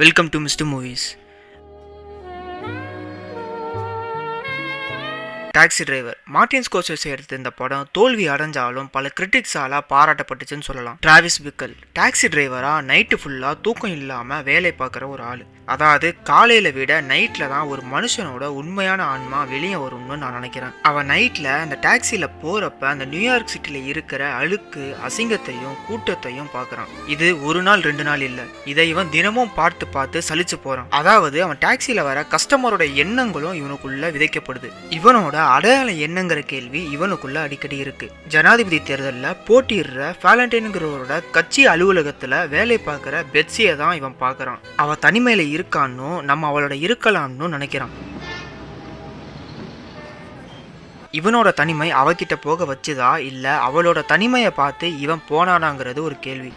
Welcome to mister movies. Taxi driver Martin Scorsese எடுத்த இந்த படம் தோல்வி அடைஞ்சாலும் பல கிரிட்டிக்ஸால பாராட்டப்பட்டுச்சுன்னு சொல்லலாம். டிராவிஸ் பிக்கல் டாக்ஸி டிரைவரா நைட்டு ஃபுல்லா தூக்கம் இல்லாம வேலை பார்க்குற ஒரு ஆளு. அதாவது காலையில விட நைட்ல தான் ஒரு மனுஷனோட உண்மையான ஆன்மா வெளியே வரும்னு நான் நினைக்கிறேன். அவன் நைட்ல அந்த டாக்ஸில போறப்ப அந்த நியூயார்க் சிட்டில இருக்கிற அழுக்கு அசிங்கத்தையும் கூட்டத்தையும் பார்க்கறான். இது ஒரு நாள் 2 நாள் இல்ல, இதை இவன் தினமும் பார்த்து பார்த்து சலிச்சு போறான். அதாவது அவன் டாக்ஸில வர கஸ்டமரோட எண்ணங்களும் இவனுக்குள்ள விதைக்கப்படுது. இவனோட அடையாள எண்ணங்கிற கேள்வி இவனுக்குள்ள அடிக்கடி இருக்கு. ஜனாதிபதி தேர்தலில் போட்டியிடுற வேலண்டைன்கிறவரோட கட்சி அலுவலகத்துல வேலை பார்க்கிற பெட்சியை தான் இவன் பார்க்கறான். அவ தனிமையில இருக்கான்னு நம்ம அவளோட இருக்கலாம்னு நினைக்கிறான். இவனோட தனிமை அவகிட்ட போக வச்சுதா இல்ல அவளோட தனிமையை பார்த்து இவன் போனானாங்கிறது ஒரு கேள்வி.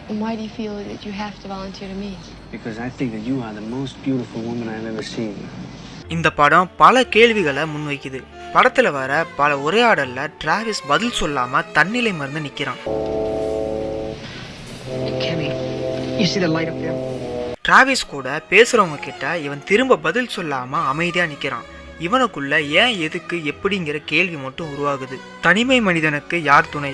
இந்த படம் பல கேள்விகளை முன்வைக்குது. படத்துல வர பல உரையாடல்ல டிராவிஸ் பதில் சொல்லாம தன்னிலை மறந்து நிக்கிறான். டிராவிஸ் கூட பேசுறவங்க கிட்ட இவன் திரும்ப பதில் சொல்லாம அமைதியா நிக்கிறான். இவனுக்குள்ள ஏன் எதுக்கு எப்படிங்கிற கேள்வி மட்டும் உருவாகுது. தனிமை மனிதனுக்கு யார் துணை?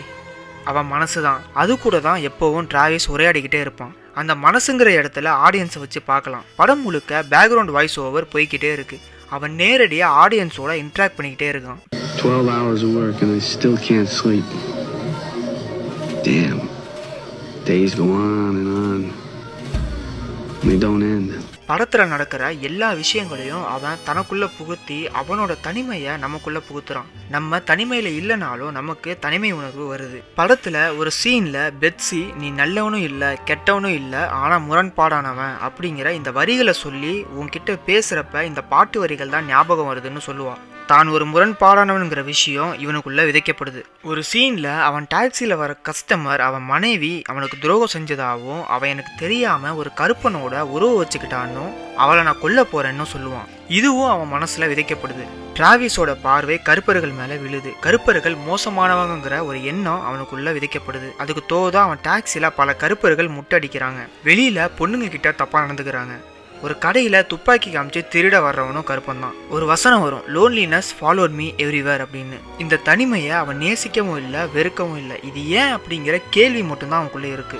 அவன் மனசுதான். அது கூட தான் எப்பவும் டிராவிஸ் உரையாடிக்கிட்டே இருப்பான். அந்த மனசுங்கிற இடத்துல ஆடியன்ஸை வச்சு பார்க்கலாம். படம் முழுக்க பேக்ரவுண்ட் வாய்ஸ் ஓவர் போய்கிட்டே இருக்கு. அவன் நேரடியா ஆடியன்ஸோட இன்ட்ராக்ட் பண்ணிக்கிட்டே இருக்கான். 12 hours of work and I still can't sleep. Damn. Days go on and on. They don't end. படத்துல நடக்கிற எல்லா விஷயங்களையும் அவன் தனக்குள்ள புகுத்தி அவனோட தனிமையை நமக்குள்ள புகுத்துறான். நம்ம தனிமையில இல்லைனாலும் நமக்கு தனிமை உணர்வு வருது. படத்துல ஒரு சீன்ல பெட்சி நீ நல்லவனும் இல்ல கெட்டவனும் இல்ல ஆனா முரண்பாடானவன் அப்படிங்கிற இந்த வரிகளை சொல்லி உன்கிட்ட பேசுறப்ப இந்த பாட்டு வரிகள் தான் ஞாபகம் வருதுன்னு சொல்லுவான். தான் ஒரு முரண்பாடானவனுங்கிற விஷயம் இவனுக்குள்ள விதைக்கப்படுது. ஒரு சீன்ல அவன் டாக்ஸில வர கஸ்டமர் அவன் மனைவி அவனுக்கு துரோகம் செஞ்சதாகவும் அவன் எனக்கு தெரியாம ஒரு கருப்பனோட உறவு வச்சுக்கிட்டான்னு அவளை நான் கொல்ல போறேன்னு சொல்லுவான். இதுவும் அவன் மனசுல விதைக்கப்படுது. டிராவிஸோட பார்வை கருப்பர்கள் மேல விழுது. கருப்பர்கள் மோசமானவங்கிற ஒரு எண்ணம் அவனுக்குள்ள விதைக்கப்படுது. அதுக்கு தோதா அவன் டாக்ஸில பல கருப்பர்கள் முட்டடிக்கிறாங்க. வெளியில பொண்ணுங்க கிட்ட தப்பா நடந்துக்கிறாங்க. ஒரு கடையில துப்பாக்கி காமிச்சு திருட வர்றவனும் கருப்பன் தான். ஒரு வசனம் வரும், லோன்லினஸ் ஃபாலோட் மீ எவ்ரிவேர் அப்படின்னு. இந்த தனிமையை அவன் நேசிக்கவும் இல்லை வெறுக்கவும் இல்லை. இது ஏன் அப்படிங்கிற கேள்வி மட்டும்தான் அவனுக்குள்ள இருக்கு.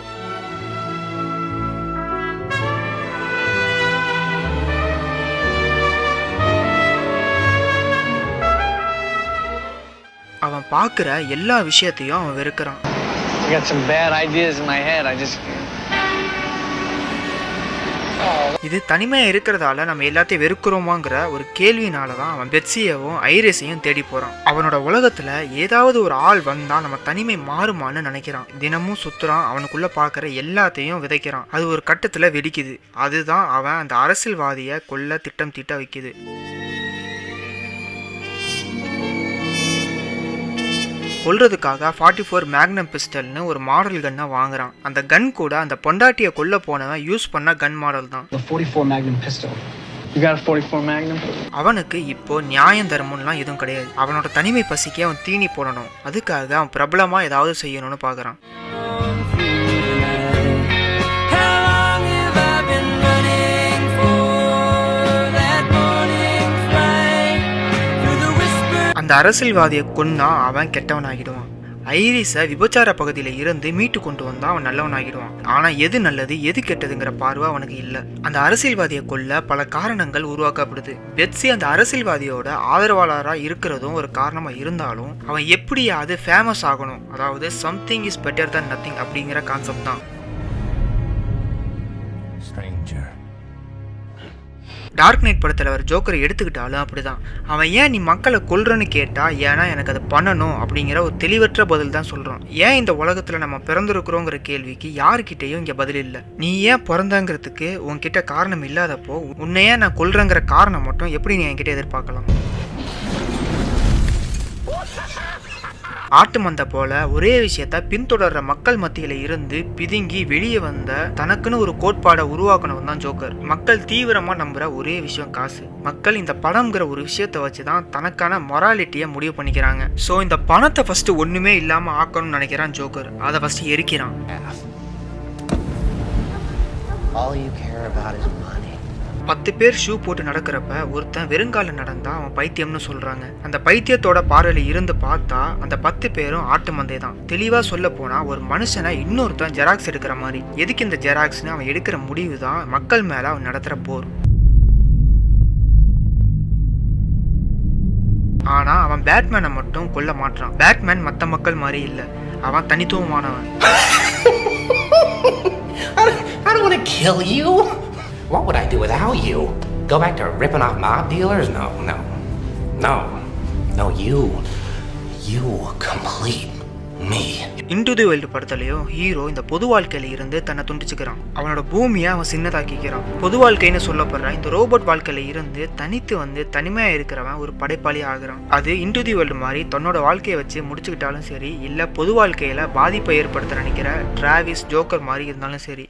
அவன் பார்க்குற எல்லா விஷயத்தையும் அவன் வெறுக்கிறான். இது தனிமையா இருக்கிறதால நம்ம எல்லாத்தையும் வெறுக்கிறோமாங்கிற ஒரு கேள்வினால தான் அவன் பெட்சியவும் ஐரிஸையும் தேடி போறான். அவனோட உலகத்துல ஏதாவது ஒரு ஆள் வந்தா நம்ம தனிமை மாறுமான்னு நினைக்கிறான். தினமும் சுத்துறான். அவனுக்குள்ள பார்க்குற எல்லாத்தையும் விதைக்கிறான். அது ஒரு கட்டத்துல வெடிக்குது. அதுதான் அவன் அந்த அரசியல்வாதியை கொல்ல திட்டம் தீட்ட வைக்குது. கொல்றதுக்காக 44 மேக்னம் பிஸ்டல்னு ஒரு மாடல் கன்னை வாங்குறான். அந்த கன் கூட அந்த பொண்டாட்டியை கொல்ல போனவன் யூஸ் பண்ண கன் மாடல் தான். அவனுக்கு இப்போ நியாயம் தர்மம்லாம் எதுவும் கிடையாது. அவனோட தனிமை பசிக்கு அவன் தீனி போடணும். அதுக்காக அவன் பிரபலமா ஏதாவது செய்யணும்னு பாக்குறான். அந்த அரசியல்வாதியை கொன்னா அவன் கெட்டவன் ஆகிடுவான். ஐரிஸை விபச்சார பகுதியில இருந்து மீட்டு கொண்டு வந்தா அவன் நல்லவன் ஆகிடுவான். ஆனா எது நல்லது எது கெட்டதுங்கிற பார்வை அவனுக்கு இல்ல. அந்த அரசியல்வாதியை கொல்ல பல காரணங்கள் உருவாக்கப்படுது. பெட்சி அந்த அரசியல்வாதியோட ஆதரவாளரா இருக்கிறதும் ஒரு காரணமா இருந்தாலும் அவன் எப்படியாவது ஃபேமஸ் ஆகணும். அதாவது something is better than nothing அப்படிங்கிற கான்செப்ட் தான். டார்க் நைட் படத்தில் அவர் ஜோக்கரை எடுத்துக்கிட்டாலும் அப்படிதான். அவன் ஏன் நீ மக்களை கொல்றன்னு கேட்டா ஏன்னா எனக்கு அதை பண்ணணும் அப்படிங்கிற ஒரு தெளிவற்ற பதில் தான் சொல்றான். ஏன் இந்த உலகத்துல நம்ம பிறந்திருக்கிறோங்கிற கேள்விக்கு யாருக்கிட்டையும் இங்க பதில் இல்லை. நீ ஏன் பிறந்தங்கிறதுக்கு உன்கிட்ட காரணம் இல்லாதப்போ உன்னையே நான் கொல்றங்கிற காரணம் மட்டும் எப்படி நீ என்கிட்ட எதிர்பார்க்கலாம்? ஆட்டு மந்த போல ஒரே விஷயத்த பின்தொடர்ற மக்கள் மத்தியில இருந்து பிதுங்கி வெளியே வந்த தனக்குன்னு ஒரு கோட்பாடை உருவாக்கணும் தான் ஜோக்கர். மக்கள் தீவிரமா நம்புற ஒரே விஷயம் காசு. மக்கள் இந்த பணம்ங்கிற ஒரு விஷயத்த வச்சுதான் தனக்கான மொராலிட்டியை முடிவு பண்ணிக்கிறாங்க. ஸோ இந்த பணத்தை ஃபர்ஸ்ட் ஒண்ணுமே இல்லாம ஆக்கணும்னு நினைக்கிறான் ஜோக்கர். அதை first எரிக்கிறான். All you care about is money. 10 பேர் ஷூ போட்டு நடக்கிறப்ப ஒருத்தன் வெறுங்கால நடந்தா அவன் பைத்தியம்னு சொல்றாங்க. அந்த பைத்தியத்தோட பார்வையில இருந்து பார்த்தா அந்த 10 பேரும் ஆட்டு மந்தை தான். தெளிவா சொல்ல போனா ஒரு மனுஷனை இன்னொருத்தன் ஜெராக்ஸ் எடுக்கிற மாதிரி. எதுக்கு இந்த ஜெராக்ஸ்னு அவன் எடுக்கிற முடிவு தான் மக்கள் மேல அவன் நடத்துற போர். ஆனா அவன் பேட்மேனை மட்டும் கொல்ல மாட்டான். பேட்மேன் மத்த மக்கள் மாதிரி இல்ல, அவன் தனித்துவமானவன். I don't want to kill you. What would I do without you? Go back to ripping off mob dealers? No, you complete me. Into the wild படத்துலயும் ஹீரோ இந்த பொது வாழ்க்கையில இருந்து தன்னை துண்டிச்சுக்கிறான். அவனோட பூமியை அவன் சின்னதாக்கிக்கிறான். பொது வாழ்க்கைன்னு சொல்லப்படுற இந்த ரோபோட் வாழ்க்கையில இருந்து தனித்து வந்து தனிமையா இருக்கிறவன் ஒரு படைப்பாளி ஆகுறான். அது இன்டு தி வைல்டு மாதிரி தன்னோட வாழ்க்கையை வச்சு முடிச்சுக்கிட்டாலும் சரி, இல்ல பொது வாழ்க்கையில பாதிப்பை ஏற்படுத்த நினைக்கிற டிராவிஸ் ஜோக்கர் மாதிரி இருந்தாலும் சரி.